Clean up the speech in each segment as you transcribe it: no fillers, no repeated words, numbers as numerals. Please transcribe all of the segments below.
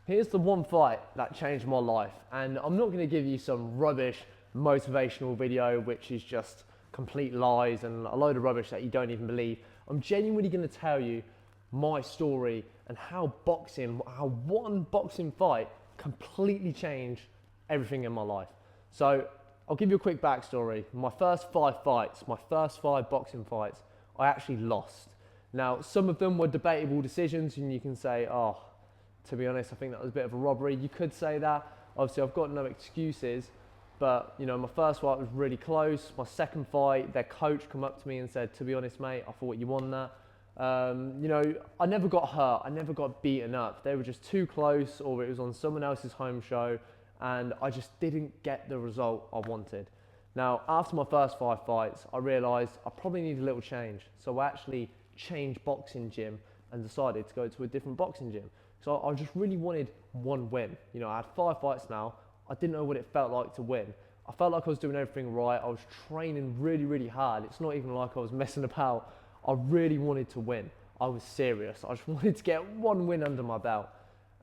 Here's the one fight that changed my life, and I'm not going to give you some rubbish motivational video which is just complete lies and a load of rubbish that you don't even believe. I'm genuinely going to tell you my story and how one boxing fight completely changed everything in my life. So I'll give you a quick backstory. My first five fights, my first five boxing fights, I actually lost. Now, some of them were debatable decisions, and you can say, oh, to be honest, I think that was a bit of a robbery. You could say that. Obviously, I've got no excuses, but you know, my first fight was really close. My second fight, their coach come up to me and said, "To be honest, mate, I thought you won that." You know, I never got hurt. I never got beaten up. They were just too close, or it was on someone else's home show, and I just didn't get the result I wanted. Now, after my first five fights, I realised I probably need a little change. So I actually changed boxing gym and decided to go to a different boxing gym. So I just really wanted one win. You know, I had five fights now. I didn't know what it felt like to win. I felt like I was doing everything right. I was training really, really hard. It's not even like I was messing about. I really wanted to win. I was serious. I just wanted to get one win under my belt.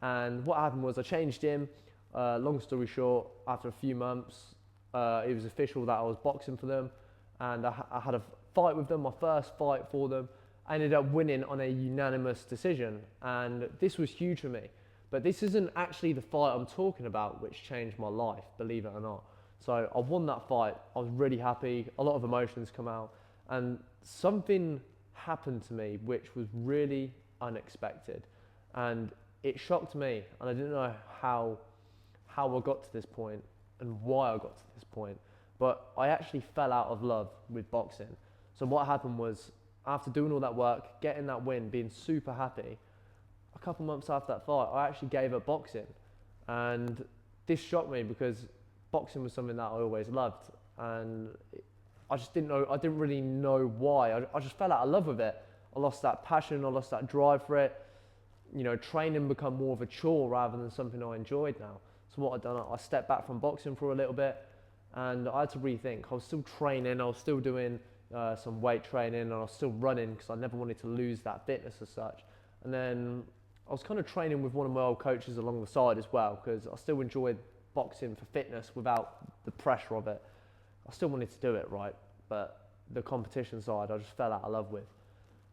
And what happened was I changed gym. Long story short, after a few months, it was official that I was boxing for them. And I had a fight with them, my first fight for them. I ended up winning on a unanimous decision, and this was huge for me. But this isn't actually the fight I'm talking about which changed my life, believe it or not. So I won that fight. I was really happy. A lot of emotions come out, and something happened to me which was really unexpected, and it shocked me, and I didn't know how I got to this point and why I got to this point. But I actually fell out of love with boxing. So what happened was, after doing all that work, getting that win, being super happy, a couple months after that fight, I actually gave up boxing. And this shocked me because boxing was something that I always loved. And I just didn't know, I didn't really know why. I just fell out of love with it. I lost that passion, I lost that drive for it. You know, training become more of a chore rather than something I enjoyed now. So what I've done, I stepped back from boxing for a little bit, and I had to rethink. I was still training, I was still doing some weight training, and I was still running because I never wanted to lose that fitness as such. And then I was kind of training with one of my old coaches along the side as well, because I still enjoyed boxing for fitness without the pressure of it. I still wanted to do it right, but the competition side I just fell out of love with.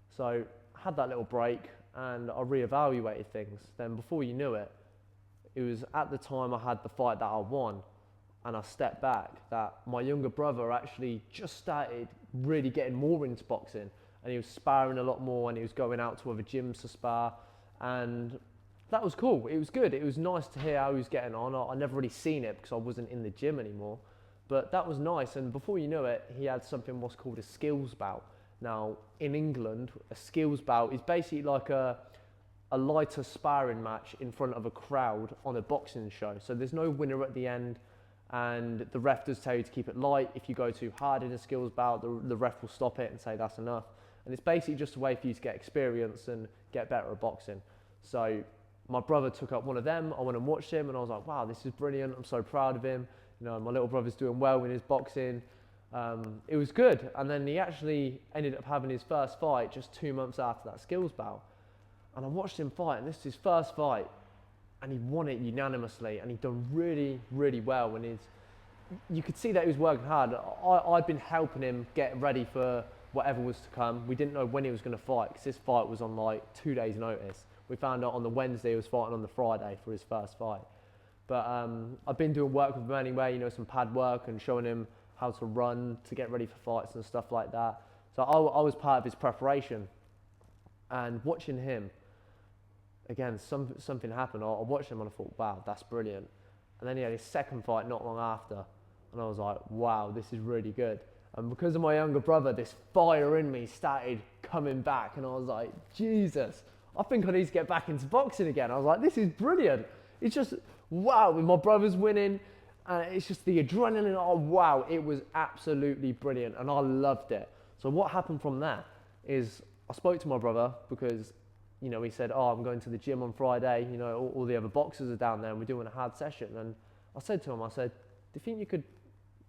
So I had that little break and I reevaluated things. Then before you knew it, it was at the time I had the fight that I won, and I stepped back, that my younger brother actually just started really getting more into boxing, and he was sparring a lot more and he was going out to other gyms to spar, and that was cool. It was good. It was nice to hear how he was getting on. I never really seen it because I wasn't in the gym anymore, but that was nice. And before you know it, he had something what's called a skills bout. Now in England, a skills bout is basically like a lighter sparring match in front of a crowd on a boxing show. So there's no winner at the end, and the ref does tell you to keep it light. If you go too hard in a skills bout, the ref will stop it and say that's enough. And it's basically just a way for you to get experience and get better at boxing. So my brother took up one of them. I went and watched him, and I was like, wow, this is brilliant. I'm so proud of him. You know, my little brother's doing well in his boxing. It was good. And then he actually ended up having his first fight just 2 months after that skills bout. And I watched him fight, and this is his first fight, and he won it unanimously, and he'd done really, really well. And you could see that he was working hard. I'd been helping him get ready for whatever was to come. We didn't know when he was going to fight, because this fight was on like 2 days' notice. We found out on the Wednesday he was fighting on the Friday for his first fight. But I've been doing work with him anyway, you know, some pad work and showing him how to run to get ready for fights and stuff like that. So I was part of his preparation, and watching him, again, something happened. I watched him and I thought, wow, that's brilliant. And then he had his second fight not long after, and I was like, wow, this is really good. And because of my younger brother, this fire in me started coming back, and I was like, Jesus, I think I need to get back into boxing again. I was like, this is brilliant. It's just, wow, with my brother's winning, and it's just the adrenaline. Oh, wow, it was absolutely brilliant, and I loved it. So what happened from that is I spoke to my brother because, you know, he said, oh, I'm going to the gym on Friday, you know, all the other boxers are down there and we're doing a hard session. And I said to him, I said, do you think you could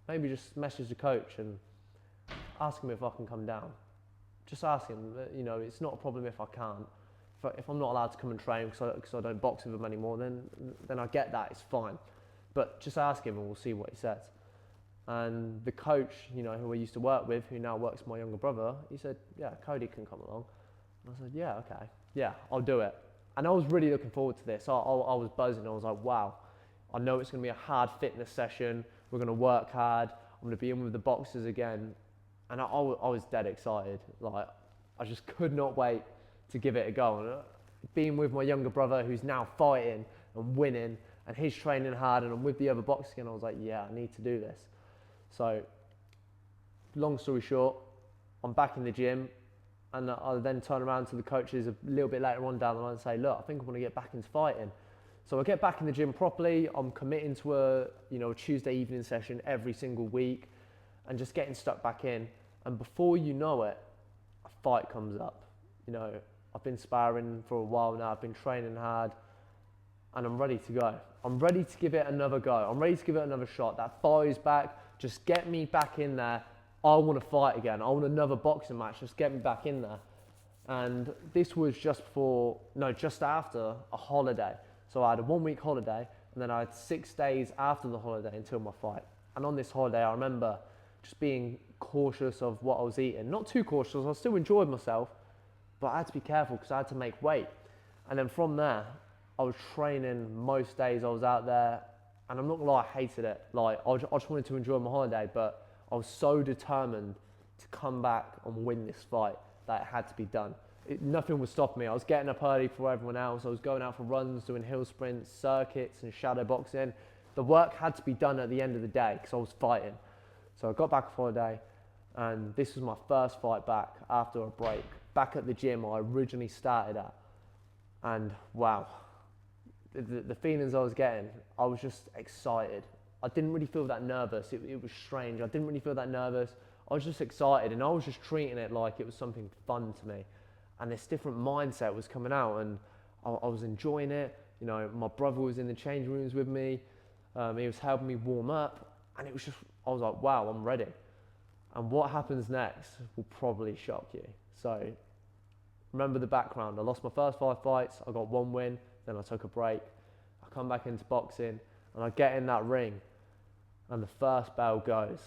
maybe just message the coach and ask him if I can come down? Just ask him, you know, it's not a problem if I can't. if I'm not allowed to come and train because I don't box with him anymore, then I get that, it's fine. But just ask him and we'll see what he says. And the coach, you know, who I used to work with, who now works with my younger brother, he said, yeah, Cody can come along. And I said, yeah, okay, yeah, I'll do it. And I was really looking forward to this. I was buzzing. I was like, wow, I know it's going to be a hard fitness session. We're going to work hard. I'm going to be in with the boxers again. And I was dead excited. Like, I just could not wait to give it a go. And being with my younger brother, who's now fighting and winning, and he's training hard, and I'm with the other boxers again, I was like, yeah, I need to do this. So, long story short, I'm back in the gym, and I'll then turn around to the coaches a little bit later on down the line and say, look, I think I want to get back into fighting. So I get back in the gym properly. I'm committing to a Tuesday evening session every single week, and just getting stuck back in. And before you know it, a fight comes up. You know, I've been sparring for a while now. I've been training hard, and I'm ready to go. I'm ready to give it another go. I'm ready to give it another shot. That fire's back. Just get me back in there. I want to fight again. I want another boxing match. Just get me back in there. And this was just after a holiday. So I had a 1 week holiday, and then I had 6 days after the holiday until my fight. And on this holiday, I remember just being cautious of what I was eating. Not too cautious, I still enjoyed myself, but I had to be careful because I had to make weight. And then from there, I was training most days I was out there, and I'm not gonna lie, I hated it. Like, I just wanted to enjoy my holiday, but I was so determined to come back and win this fight that it had to be done. Nothing would stop me. I was getting up early for everyone else. I was going out for runs, doing hill sprints, circuits, and shadow boxing. The work had to be done at the end of the day because I was fighting. So I got back for a day, and this was my first fight back after a break, back at the gym I originally started at. And wow, the feelings I was getting, I was just excited. I didn't really feel that nervous. It was strange. I didn't really feel that nervous. I was just excited, and I was just treating it like it was something fun to me. And this different mindset was coming out, and I was enjoying it. You know, my brother was in the change rooms with me. He was helping me warm up, and it was just, I was like, wow, I'm ready. And what happens next will probably shock you. So remember the background. I lost my first 5 fights. I got 1 win. Then I took a break. I come back into boxing, and I get in that ring, and the first bell goes,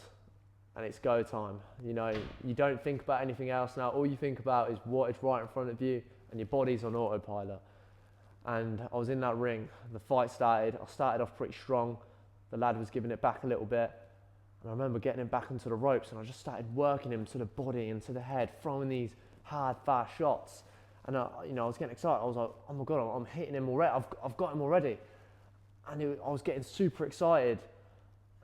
and it's go time. You know, you don't think about anything else now. All you think about is what is right in front of you, and your body's on autopilot. And I was in that ring. The fight started. I started off pretty strong. The lad was giving it back a little bit, and I remember getting him back onto the ropes, and I just started working him to the body and to the head, throwing these hard, fast shots. And I was getting excited. I was like, oh my God, I'm hitting him already. I've got him already. And I was getting super excited.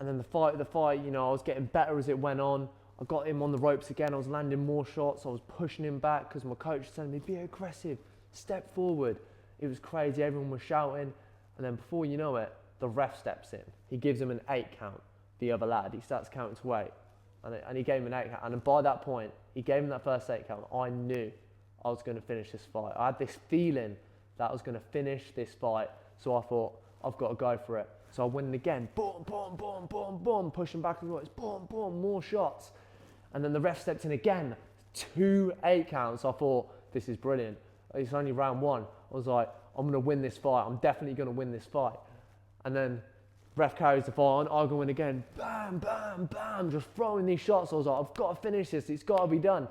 And then the fight, I was getting better as it went on. I got him on the ropes again. I was landing more shots. I was pushing him back because my coach was telling me, be aggressive, step forward. It was crazy. Everyone was shouting. And then before you know it, the ref steps in. He gives him an 8 count, the other lad. He starts counting to 8. And he gave him an 8 count. And by that point, he gave him that first 8 count. I knew I was going to finish this fight. I had this feeling that I was going to finish this fight. So I thought, I've got to go for it. So I went in again, boom, boom, boom, boom, boom, pushing back and forth, boom, boom, more shots. And then the ref stepped in again, 2 8 counts. I thought, this is brilliant. It's only round 1. I was like, I'm going to win this fight. I'm definitely going to win this fight. And then ref carries the fight on. I go in again, bam, bam, bam, just throwing these shots. I was like, I've got to finish this. It's got to be done.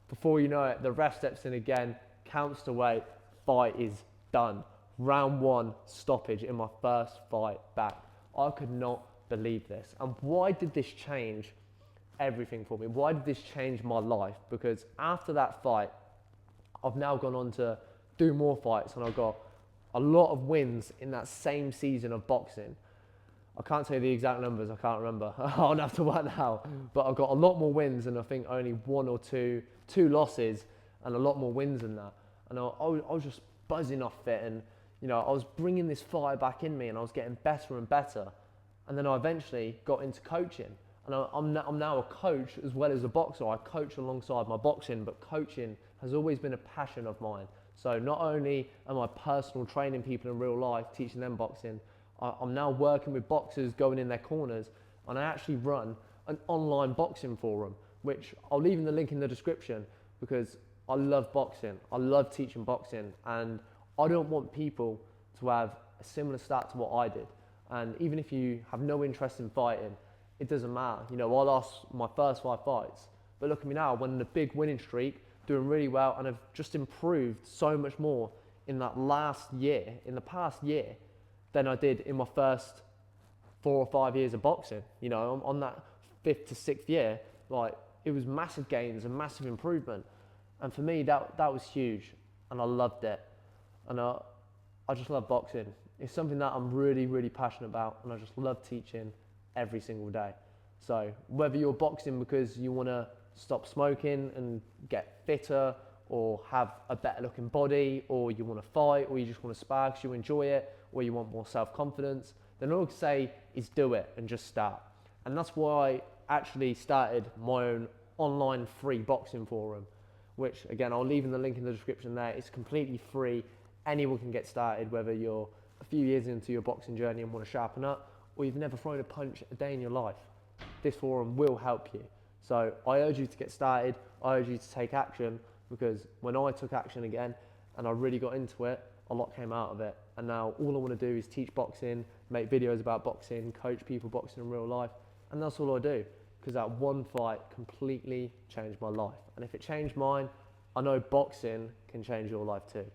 Before you know it, the ref steps in again, counts to 8, fight is done. Round 1 stoppage in my first fight back. I could not believe this. And why did this change everything for me? Why did this change my life? Because after that fight, I've now gone on to do more fights, and I've got a lot of wins in that same season of boxing. I can't tell you the exact numbers, I can't remember. I'll have to work that out. But I've got a lot more wins, and I think only 1 or 2 losses, and a lot more wins than that. And I was just buzzing off it, and I was bringing this fire back in me, and I was getting better and better. And then I eventually got into coaching, and I'm now a coach as well as a boxer. I coach alongside my boxing, but coaching has always been a passion of mine. So not only am I personal training people in real life, teaching them boxing, I'm now working with boxers going in their corners, and I actually run an online boxing forum, which I'll leave in the link in the description, because I love boxing. I love teaching boxing, and I don't want people to have a similar start to what I did. And even if you have no interest in fighting, it doesn't matter. You know, I lost my first 5 fights, but look at me now, I went on a big winning streak, doing really well, and I've just improved so much more in that last year, in the past year, than I did in my first 4 or 5 years of boxing. You know, I'm on that 5th to 6th year, like it was massive gains and massive improvement. And for me, that was huge, and I loved it. And I just love boxing. It's something that I'm really, really passionate about, and I just love teaching every single day. So whether you're boxing because you want to stop smoking and get fitter, or have a better looking body, or you want to fight, or you just want to spar because you enjoy it, or you want more self-confidence, then all I can say is do it and just start. And that's why I actually started my own online free boxing forum, which again, I'll leave in the link in the description there. It's completely free. Anyone can get started, whether you're a few years into your boxing journey and want to sharpen up, or you've never thrown a punch a day in your life. This forum will help you. So I urge you to get started. I urge you to take action, because when I took action again and I really got into it, a lot came out of it. And now all I want to do is teach boxing, make videos about boxing, coach people boxing in real life. And that's all I do, because that one fight completely changed my life. And if it changed mine, I know boxing can change your life too.